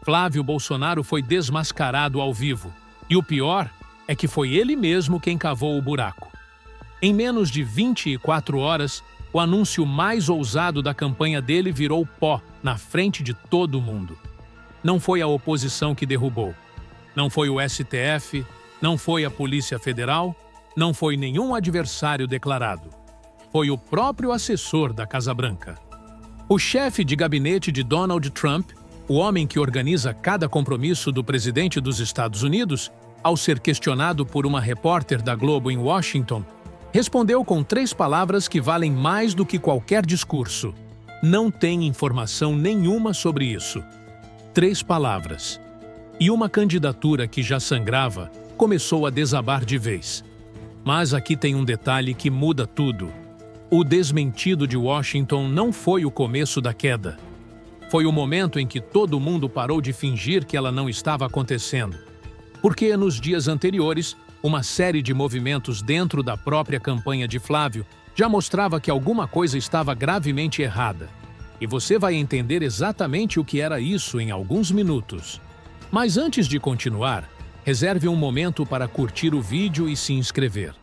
Flávio Bolsonaro foi desmascarado ao vivo. E o pior é que foi ele mesmo quem cavou o buraco. Em menos de 24 horas, o anúncio mais ousado da campanha dele virou pó na frente de todo mundo. Não foi a oposição que derrubou. Não foi o STF, não foi a Polícia Federal, não foi nenhum adversário declarado. Foi o próprio assessor da Casa Branca. O chefe de gabinete de Donald Trump, o homem que organiza cada compromisso do presidente dos Estados Unidos, ao ser questionado por uma repórter da Globo em Washington, respondeu com 3 palavras que valem mais do que qualquer discurso. Não tem informação nenhuma sobre isso. 3 palavras. E uma candidatura que já sangrava começou a desabar de vez. Mas aqui tem um detalhe que muda tudo. O desmentido de Washington não foi o começo da queda. Foi o momento em que todo mundo parou de fingir que ela não estava acontecendo. Porque nos dias anteriores, uma série de movimentos dentro da própria campanha de Flávio já mostrava que alguma coisa estava gravemente errada. E você vai entender exatamente o que era isso em alguns minutos. Mas antes de continuar, reserve um momento para curtir o vídeo e se inscrever.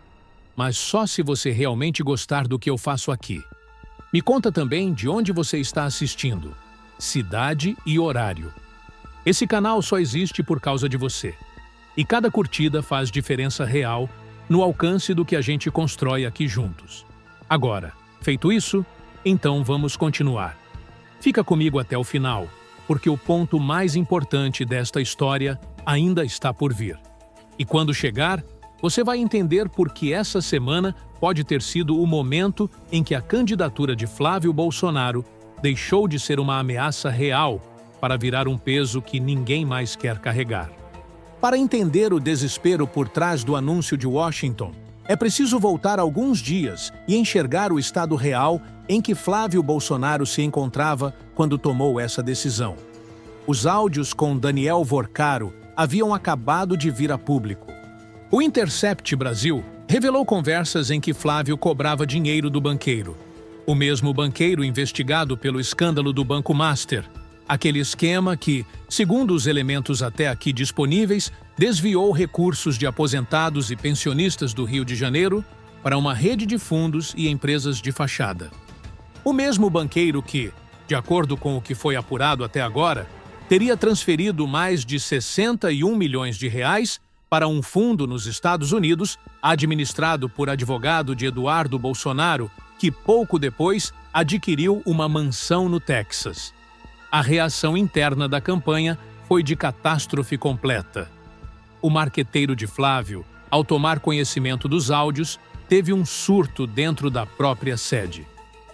Mas só se você realmente gostar do que eu faço aqui. Me conta também de onde você está assistindo, cidade e horário. Esse canal só existe por causa de você. E cada curtida faz diferença real no alcance do que a gente constrói aqui juntos. Agora, feito isso, então vamos continuar. Fica comigo até o final, porque o ponto mais importante desta história ainda está por vir. E quando chegar, você vai entender por que essa semana pode ter sido o momento em que a candidatura de Flávio Bolsonaro deixou de ser uma ameaça real para virar um peso que ninguém mais quer carregar. Para entender o desespero por trás do anúncio de Washington, é preciso voltar alguns dias e enxergar o estado real em que Flávio Bolsonaro se encontrava quando tomou essa decisão. Os áudios com Daniel Vorcaro haviam acabado de vir a público. O Intercept Brasil revelou conversas em que Flávio cobrava dinheiro do banqueiro. O mesmo banqueiro investigado pelo escândalo do Banco Master, aquele esquema que, segundo os elementos até aqui disponíveis, desviou recursos de aposentados e pensionistas do Rio de Janeiro para uma rede de fundos e empresas de fachada. O mesmo banqueiro que, de acordo com o que foi apurado até agora, teria transferido mais de 61 milhões de reais para um fundo nos Estados Unidos, administrado por advogado de Eduardo Bolsonaro, que pouco depois adquiriu uma mansão no Texas. A reação interna da campanha foi de catástrofe completa. O marqueteiro de Flávio, ao tomar conhecimento dos áudios, teve um surto dentro da própria sede.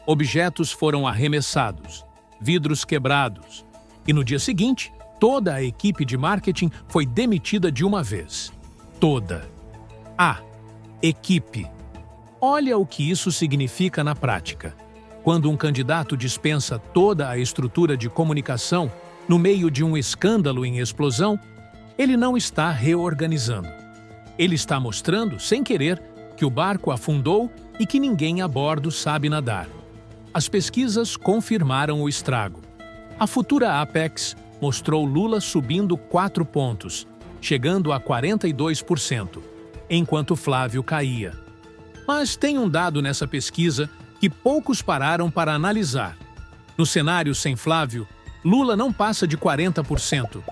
Objetos foram arremessados, vidros quebrados, e no dia seguinte, toda a equipe de marketing foi demitida de uma vez. Toda. Equipe. Olha o que isso significa na prática. Quando um candidato dispensa toda a estrutura de comunicação no meio de um escândalo em explosão, ele não está reorganizando. Ele está mostrando, sem querer, que o barco afundou e que ninguém a bordo sabe nadar. As pesquisas confirmaram o estrago. A futura Apex mostrou Lula subindo 4 pontos, chegando a 42%, enquanto Flávio caía. Mas tem um dado nessa pesquisa que poucos pararam para analisar. No cenário sem Flávio, Lula não passa de 40%.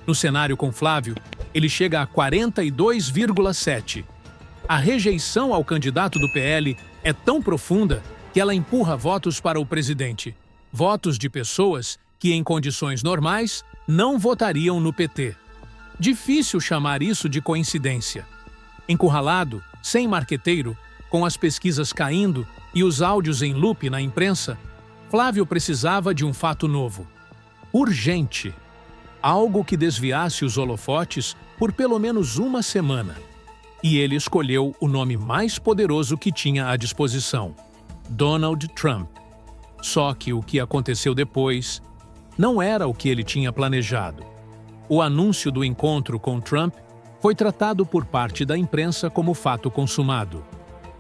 No cenário com Flávio, ele chega a 42,7%. A rejeição ao candidato do PL é tão profunda que ela empurra votos para o presidente. Votos de pessoas que, em condições normais, não votariam no PT. Difícil chamar isso de coincidência. Encurralado, sem marqueteiro, com as pesquisas caindo e os áudios em loop na imprensa, Flávio precisava de um fato novo. Urgente. Algo que desviasse os holofotes por pelo menos uma semana. E ele escolheu o nome mais poderoso que tinha à disposição: Donald Trump. Só que o que aconteceu depois não era o que ele tinha planejado. O anúncio do encontro com Trump foi tratado por parte da imprensa como fato consumado.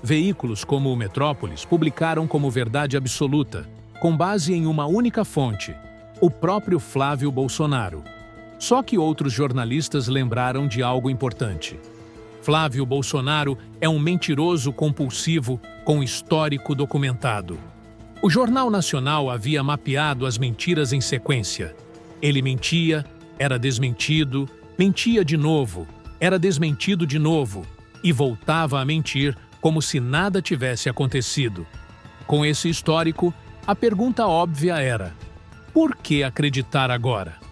Veículos como o Metrópolis publicaram como verdade absoluta, com base em uma única fonte, o próprio Flávio Bolsonaro. Só que outros jornalistas lembraram de algo importante. Flávio Bolsonaro é um mentiroso compulsivo com histórico documentado. O Jornal Nacional havia mapeado as mentiras em sequência. Ele mentia, era desmentido, mentia de novo, era desmentido de novo e voltava a mentir como se nada tivesse acontecido. Com esse histórico, a pergunta óbvia era: por que acreditar agora?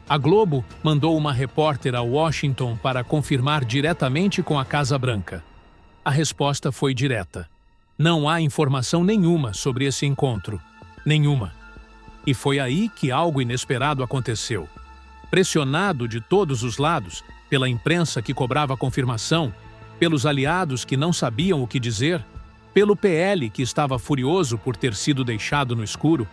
A Globo mandou uma repórter a Washington para confirmar diretamente com a Casa Branca. A resposta foi direta. Não há informação nenhuma sobre esse encontro. Nenhuma. E foi aí que algo inesperado aconteceu. Pressionado de todos os lados, pela imprensa que cobrava confirmação, pelos aliados que não sabiam o que dizer, pelo PL que estava furioso por ter sido deixado no escuro,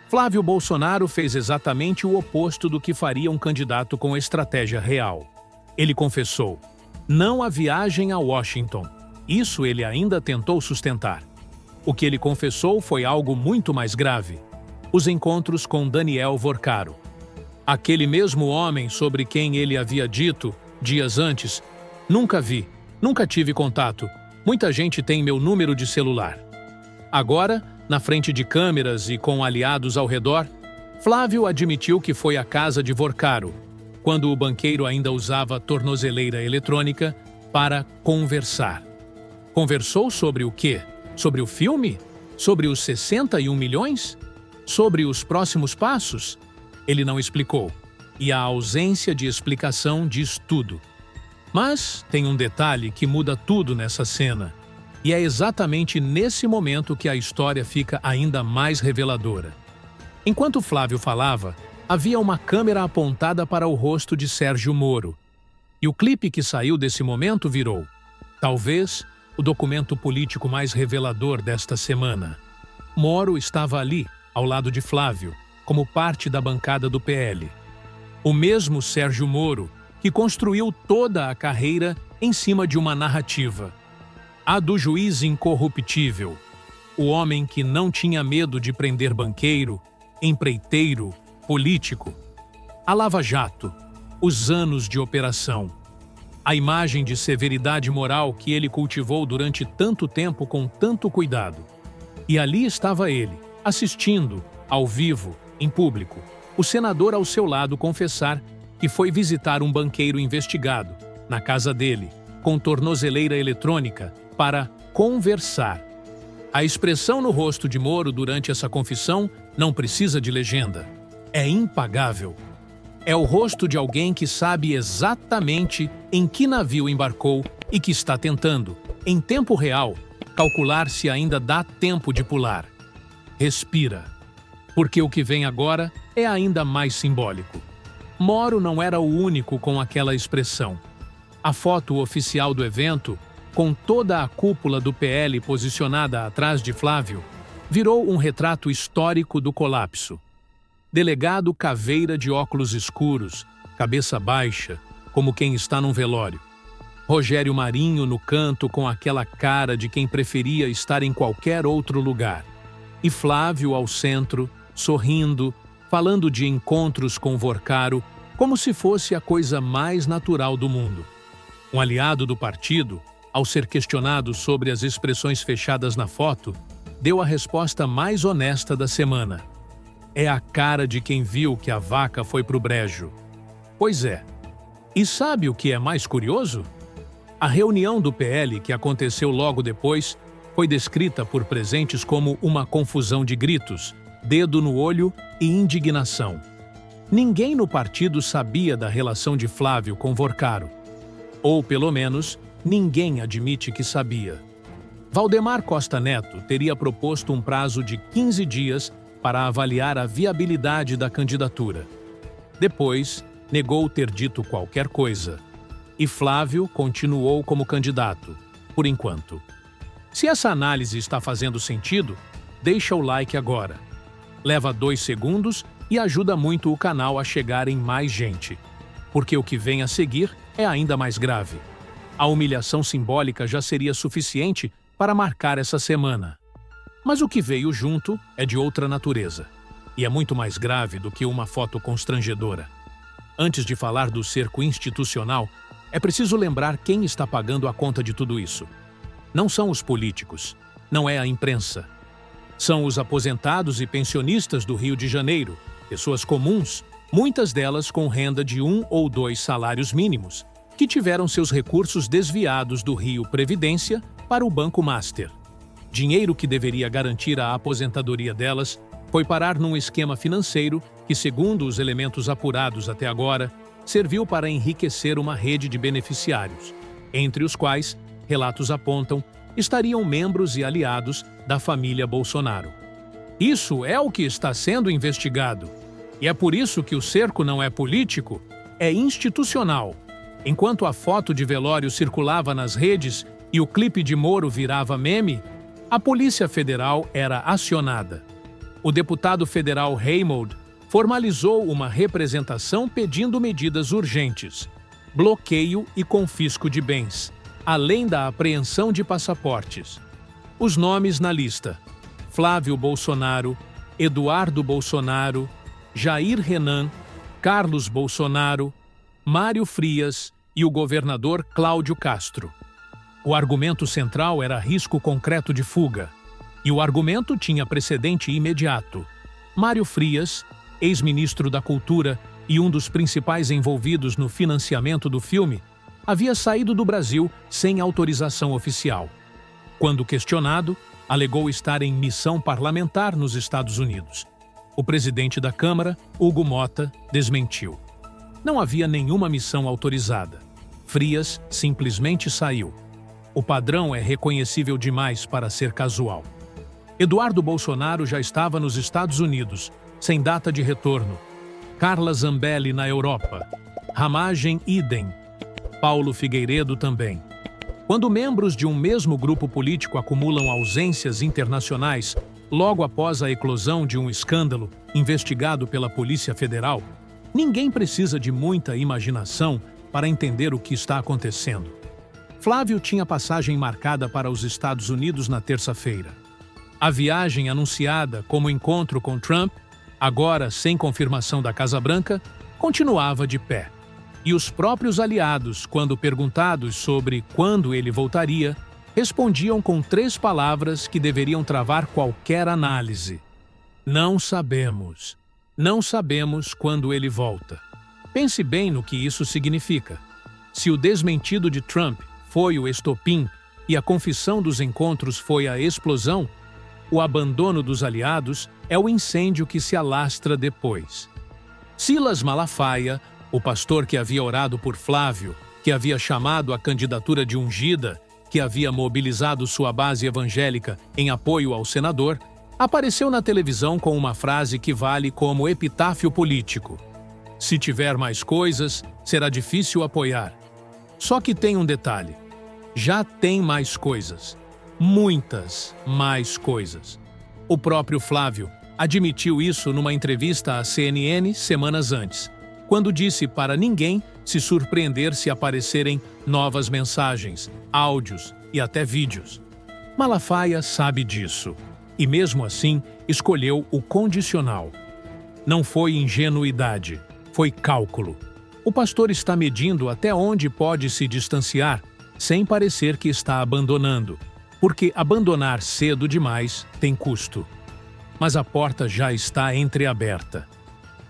Flávio Bolsonaro fez exatamente o oposto do que faria um candidato com estratégia real. Ele confessou: não a viagem a Washington. Isso ele ainda tentou sustentar. O que ele confessou foi algo muito mais grave: os encontros com Daniel Vorcaro. Aquele mesmo homem sobre quem ele havia dito, dias antes: nunca vi, nunca tive contato, muita gente tem meu número de celular. Agora, na frente de câmeras e com aliados ao redor, Flávio admitiu que foi à casa de Vorcaro, quando o banqueiro ainda usava tornozeleira eletrônica, para conversar. Conversou sobre o quê? Sobre o filme? Sobre os 61 milhões? Sobre os próximos passos? Ele não explicou, e a ausência de explicação diz tudo. Mas tem um detalhe que muda tudo nessa cena. E é exatamente nesse momento que a história fica ainda mais reveladora. Enquanto Flávio falava, havia uma câmera apontada para o rosto de Sérgio Moro. E o clipe que saiu desse momento virou, talvez, o documento político mais revelador desta semana. Moro estava ali, ao lado de Flávio, como parte da bancada do PL. O mesmo Sérgio Moro, que construiu toda a carreira em cima de uma narrativa. A do juiz incorruptível, o homem que não tinha medo de prender banqueiro, empreiteiro, político. A Lava Jato, os anos de operação. A imagem de severidade moral que ele cultivou durante tanto tempo com tanto cuidado. E ali estava ele, assistindo, ao vivo, em público, o senador ao seu lado confessar que foi visitar um banqueiro investigado, na casa dele, com tornozeleira eletrônica, para conversar. A expressão no rosto de Moro durante essa confissão não precisa de legenda. É impagável. É o rosto de alguém que sabe exatamente em que navio embarcou e que está tentando, em tempo real, calcular se ainda dá tempo de pular. Respira. Porque o que vem agora é ainda mais simbólico. Moro não era o único com aquela expressão. A foto oficial do evento, com toda a cúpula do PL posicionada atrás de Flávio, virou um retrato histórico do colapso. Delegado Caveira de óculos escuros, cabeça baixa, como quem está num velório. Rogério Marinho no canto com aquela cara de quem preferia estar em qualquer outro lugar. E Flávio ao centro, sorrindo, falando de encontros com Vorcaro, como se fosse a coisa mais natural do mundo. Um aliado do partido, ao ser questionado sobre as expressões fechadas na foto, deu a resposta mais honesta da semana. É a cara de quem viu que a vaca foi pro brejo. Pois é. E sabe o que é mais curioso? A reunião do PL, que aconteceu logo depois, foi descrita por presentes como uma confusão de gritos, dedo no olho e indignação. Ninguém no partido sabia da relação de Flávio com Vorcaro. Ou, pelo menos, ninguém admite que sabia. Valdemar Costa Neto teria proposto um prazo de 15 dias para avaliar a viabilidade da candidatura. Depois, negou ter dito qualquer coisa. E Flávio continuou como candidato, por enquanto. Se essa análise está fazendo sentido, deixa o like agora. Leva 2 segundos e ajuda muito o canal a chegar em mais gente. Porque o que vem a seguir é ainda mais grave. A humilhação simbólica já seria suficiente para marcar essa semana. Mas o que veio junto é de outra natureza. E é muito mais grave do que uma foto constrangedora. Antes de falar do cerco institucional, é preciso lembrar quem está pagando a conta de tudo isso. Não são os políticos, não é a imprensa. São os aposentados e pensionistas do Rio de Janeiro, pessoas comuns, muitas delas com renda de 1 ou 2 salários mínimos, que tiveram seus recursos desviados do Rio Previdência para o Banco Master. Dinheiro que deveria garantir a aposentadoria delas foi parar num esquema financeiro que, segundo os elementos apurados até agora, serviu para enriquecer uma rede de beneficiários, entre os quais, relatos apontam, estariam membros e aliados da família Bolsonaro. Isso é o que está sendo investigado. E é por isso que o cerco não é político, é institucional. Enquanto a foto de velório circulava nas redes e o clipe de Moro virava meme, a Polícia Federal era acionada. O deputado federal Raymold formalizou uma representação pedindo medidas urgentes, bloqueio e confisco de bens, além da apreensão de passaportes. Os nomes na lista: Flávio Bolsonaro, Eduardo Bolsonaro, Jair Renan, Carlos Bolsonaro, Mário Frias e o governador Cláudio Castro. O argumento central era risco concreto de fuga. E o argumento tinha precedente imediato. Mário Frias, ex-ministro da Cultura e um dos principais envolvidos no financiamento do filme, havia saído do Brasil sem autorização oficial. Quando questionado, alegou estar em missão parlamentar nos Estados Unidos. O presidente da Câmara, Hugo Mota, desmentiu. Não havia nenhuma missão autorizada. Frias simplesmente saiu. O padrão é reconhecível demais para ser casual. Eduardo Bolsonaro já estava nos Estados Unidos, sem data de retorno. Carla Zambelli na Europa. Ramagem idem. Paulo Figueiredo também. Quando membros de um mesmo grupo político acumulam ausências internacionais logo após a eclosão de um escândalo investigado pela Polícia Federal, ninguém precisa de muita imaginação para entender o que está acontecendo. Flávio tinha passagem marcada para os Estados Unidos na terça-feira. A viagem anunciada como encontro com Trump, agora sem confirmação da Casa Branca, continuava de pé. E os próprios aliados, quando perguntados sobre quando ele voltaria, respondiam com 3 palavras que deveriam travar qualquer análise. Não sabemos. Não sabemos quando ele volta. Pense bem no que isso significa. Se o desmentido de Trump foi o estopim e a confissão dos encontros foi a explosão, o abandono dos aliados é o incêndio que se alastra depois. Silas Malafaia, o pastor que havia orado por Flávio, que havia chamado a candidatura de ungida, que havia mobilizado sua base evangélica em apoio ao senador, apareceu na televisão com uma frase que vale como epitáfio político: "Se tiver mais coisas, será difícil apoiar." Só que tem um detalhe: já tem mais coisas. Muitas mais coisas. O próprio Flávio admitiu isso numa entrevista à CNN semanas antes, quando disse para ninguém se surpreender se aparecerem novas mensagens, áudios e até vídeos. Malafaia sabe disso, e mesmo assim escolheu o condicional. Não foi ingenuidade, foi cálculo. O pastor está medindo até onde pode se distanciar, sem parecer que está abandonando, porque abandonar cedo demais tem custo. Mas a porta já está entreaberta.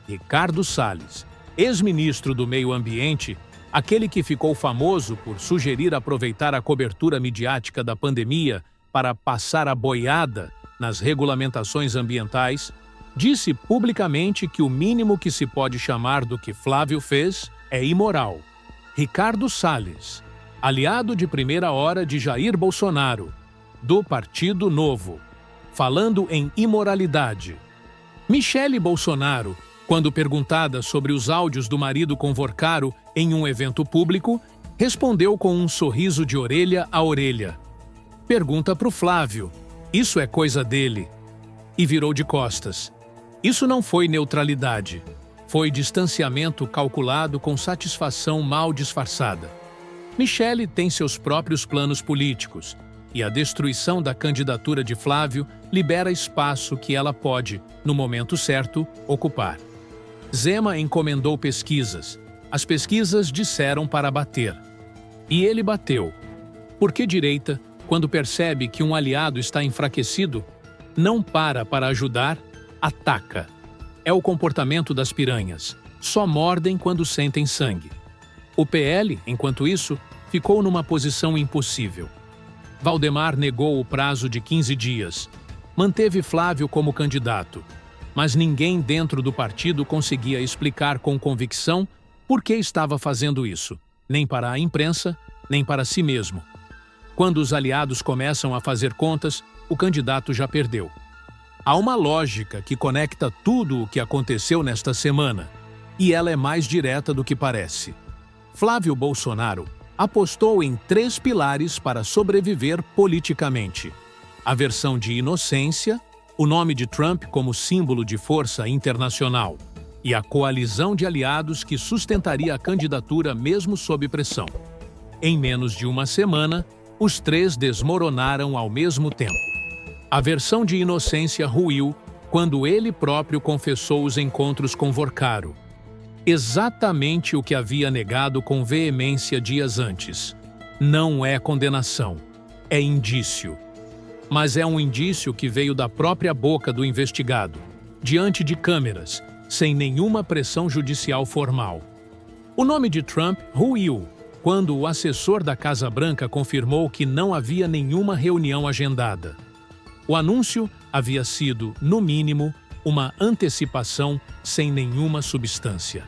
Ricardo Salles, ex-ministro do Meio Ambiente, aquele que ficou famoso por sugerir aproveitar a cobertura midiática da pandemia para passar a boiada nas regulamentações ambientais, disse publicamente que o mínimo que se pode chamar do que Flávio fez é imoral. Ricardo Salles, aliado de primeira hora de Jair Bolsonaro, do Partido Novo, falando em imoralidade. Michele Bolsonaro, quando perguntada sobre os áudios do marido com Vorcaro em um evento público, respondeu com um sorriso de orelha a orelha. Pergunta para o Flávio: "Isso é coisa dele?" E virou de costas. Isso não foi neutralidade. Foi distanciamento calculado com satisfação mal disfarçada. Michele tem seus próprios planos políticos, e a destruição da candidatura de Flávio libera espaço que ela pode, no momento certo, ocupar. Zema encomendou pesquisas. As pesquisas disseram para bater. E ele bateu. Porque direita, quando percebe que um aliado está enfraquecido, não para ajudar, ataca. É o comportamento das piranhas. Só mordem quando sentem sangue. O PL, enquanto isso, ficou numa posição impossível. Valdemar negou o prazo de 15 dias. Manteve Flávio como candidato. Mas ninguém dentro do partido conseguia explicar com convicção por que estava fazendo isso, nem para a imprensa, nem para si mesmo. Quando os aliados começam a fazer contas, o candidato já perdeu. Há uma lógica que conecta tudo o que aconteceu nesta semana, e ela é mais direta do que parece. Flávio Bolsonaro apostou em 3 pilares para sobreviver politicamente: a versão de inocência, o nome de Trump como símbolo de força internacional e a coalizão de aliados que sustentaria a candidatura mesmo sob pressão. Em menos de uma semana, os 3 desmoronaram ao mesmo tempo. A versão de inocência ruiu quando ele próprio confessou os encontros com Vorcaro. Exatamente o que havia negado com veemência dias antes. Não é condenação, é indício. Mas é um indício que veio da própria boca do investigado, diante de câmeras, sem nenhuma pressão judicial formal. O nome de Trump ruiu quando o assessor da Casa Branca confirmou que não havia nenhuma reunião agendada. O anúncio havia sido, no mínimo, uma antecipação sem nenhuma substância.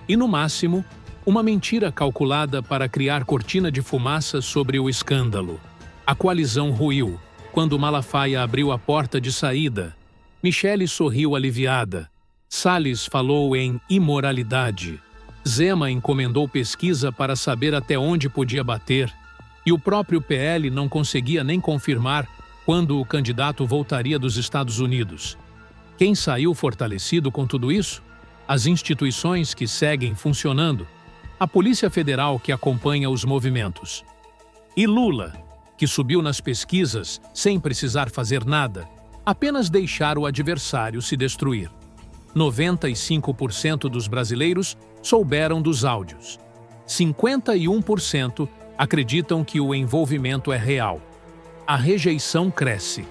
E, no máximo, uma mentira calculada para criar cortina de fumaça sobre o escândalo. A coalizão ruiu quando Malafaia abriu a porta de saída. Michele sorriu aliviada. Salles falou em imoralidade. Zema encomendou pesquisa para saber até onde podia bater. E o próprio PL não conseguia nem confirmar quando o candidato voltaria dos Estados Unidos. Quem saiu fortalecido com tudo isso? As instituições que seguem funcionando. A Polícia Federal que acompanha os movimentos. E Lula, que subiu nas pesquisas sem precisar fazer nada, apenas deixar o adversário se destruir. 95% dos brasileiros souberam dos áudios. 51% acreditam que o envolvimento é real. A rejeição cresce.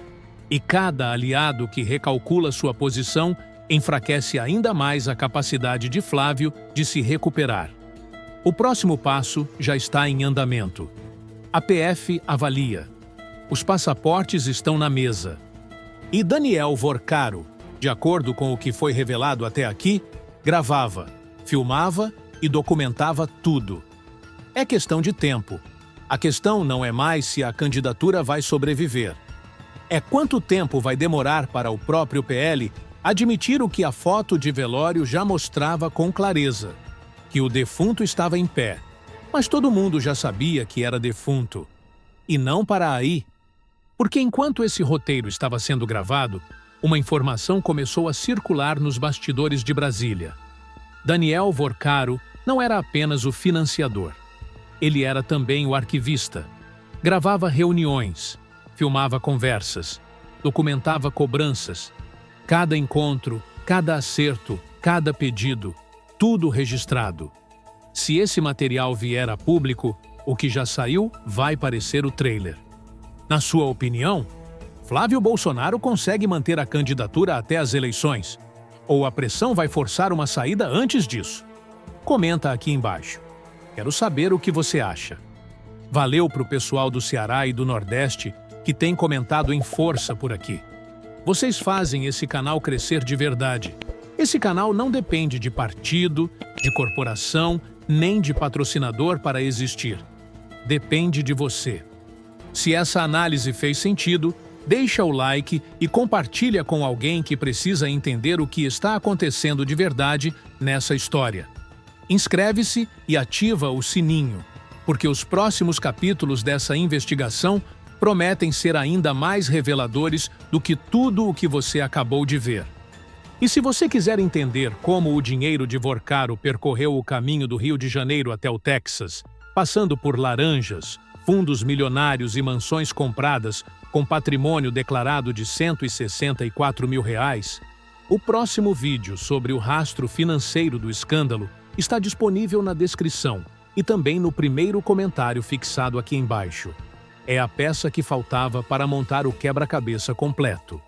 E cada aliado que recalcula sua posição enfraquece ainda mais a capacidade de Flávio de se recuperar. O próximo passo já está em andamento. A PF avalia. Os passaportes estão na mesa. E Daniel Vorcaro, de acordo com o que foi revelado até aqui, gravava, filmava e documentava tudo. É questão de tempo. A questão não é mais se a candidatura vai sobreviver. É quanto tempo vai demorar para o próprio PL admitir o que a foto de velório já mostrava com clareza, que o defunto estava em pé. Mas todo mundo já sabia que era defunto. E não para aí. Porque enquanto esse roteiro estava sendo gravado, uma informação começou a circular nos bastidores de Brasília. Daniel Vorcaro não era apenas o financiador. Ele era também o arquivista. Gravava reuniões, filmava conversas, documentava cobranças. Cada encontro, cada acerto, cada pedido, tudo registrado. Se esse material vier a público, o que já saiu vai parecer o trailer. Na sua opinião, Flávio Bolsonaro consegue manter a candidatura até as eleições? Ou a pressão vai forçar uma saída antes disso? Comenta aqui embaixo. Quero saber o que você acha. Valeu para o pessoal do Ceará e do Nordeste que tem comentado em força por aqui. Vocês fazem esse canal crescer de verdade. Esse canal não depende de partido, de corporação, nem de patrocinador para existir. Depende de você. Se essa análise fez sentido, deixa o like e compartilha com alguém que precisa entender o que está acontecendo de verdade nessa história. Inscreve-se e ativa o sininho, porque os próximos capítulos dessa investigação prometem ser ainda mais reveladores do que tudo o que você acabou de ver. E se você quiser entender como o dinheiro de Vorcaro percorreu o caminho do Rio de Janeiro até o Texas, passando por laranjas, fundos milionários e mansões compradas com patrimônio declarado de R$ 164 mil, O próximo vídeo sobre o rastro financeiro do escândalo está disponível na descrição e também no primeiro comentário fixado aqui embaixo. É a peça que faltava para montar o quebra-cabeça completo.